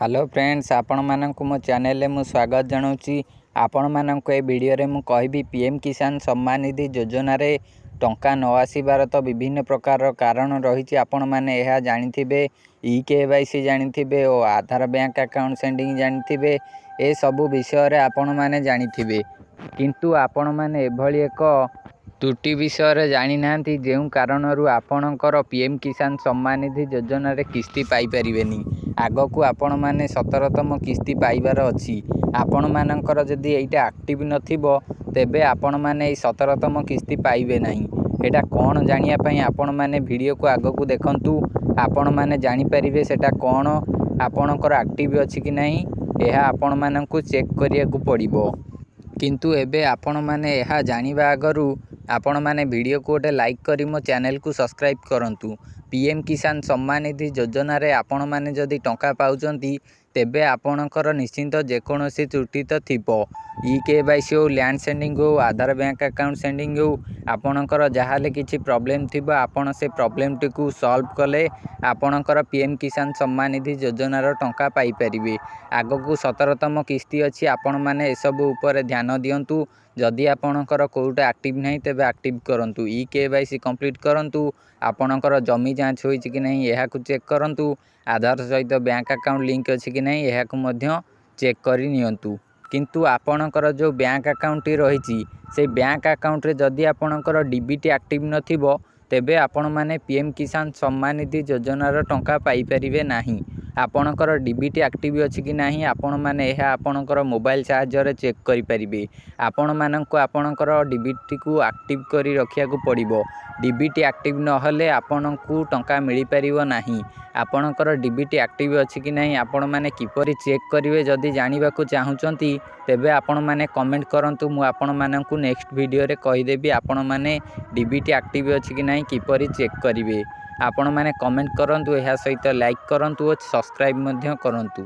Hello friends, आपण मानक मो चैनल में स्वागत जनाऊँगी। आपण मानक ए वीडियो रे मु कहबी पीएम किसान सम्मान निधि योजना रे टंका न आसीबार तो विभिन्न प्रकार कारण रही। आपण माने यह जानिथिबे, ई केवाईसी जानिथिबे और आधार बैंक अकाउंट सेंडिंग जानिथिबे। ए सबु विषय रे आपण माने जानिथिबे, किंतु आपण माने एभली एक त्रुटि विषय रे जानि नांती जेउ कारणरू आपणकर पीएम किसान सम्मान निधि योजना रे किस्ती पाई परिबेनी। आग को आपण माने 17तम किस्ती पाइबार अछि। आपण मानकर जदि एइटा एक्टिव नथिबो तेबे आपण माने 17तम किस्ती पाइबे नाही। एटा कोन जानिया पई आपण माने वीडियो को आग को देखंतु। आपण माने जानि परिबे सेटा कोन आपणकर एक्टिव अछि कि नाही, एहा आपण माननकु चेक करिया को पड़िबो। किंतु एबे आपण माने एहा जानिबा आगरू आपण माने वीडियो को गोटे लाइक करी मो चैनल को सब्सक्राइब करंतु। पीएम किसान सम्मान निधि योजना रे आपण माने जदि टंका पाउचंती तेबे आपणकर निश्चिंत जेकोसी त्रुटि तो थिबो। ई केवाईसी हो, लैंड सेंडिंग हो, आधार बैंक अकाउंट सेंडिंग हो, आपणकर जहाले किछि प्रॉब्लम थिबो आपण से प्रॉब्लम टिकु सॉल्व कले आपणकर पीएम किसान सम्मान निधि योजना रो टंका पाई परिबे। आगकू 17तम किस्ती अछि। आपण माने ए सब ऊपर ध्यान दियंतु। जदि आपणकर कोउटा एक्टिव नाही तेबे एक्टिव करंतु। ई केवाईसी कंप्लीट करंतु। आपणकर जमी जांच होईछि कि नाही एहा को चेक करंतु। आधार सहित बैंक अकाउंट लिंक अछि कि नाही एहा को मध्य चेक करि नियंतु। किंतु आपणकर जो बैंक अकाउंट रहिछि से बैंक अकाउंट रे जदि आपणकर डीबीटी एक्टिव नथिबो तेबे आपण माने पीएम किसान सम्मान निधि योजना रो टंका पाई परिबे नाही। आपणकर डीबीटी एक्टिव अछि कि नाही आपण माने एहा आपणकर मोबाइल साहाय्य रे चेक करि परिबे। आपण माननको आपणकर डीबीटी को एक्टिव करि रखिया को पड़िबो। डीबीटी एक्टिव न हले आपणकू टंका मिली परिबो नाही। आपणकर डीबीटी एक्टिव अछि कि नाही आपण माने किपरि चेक करिवे जदि जानिबा को चाहुचंती तेबे आपण माने कमेंट करंतु। मु आपण माननकू नेक्स्ट वीडियो रे कहि देबी आपण माने डीबीटी एक्टिव अछि कि नाही किपरि चेक करिवे। आपण माने कमेंट करंतु, एहा सहित लाइक करंतु और सब्सक्राइब मध्य करंतु।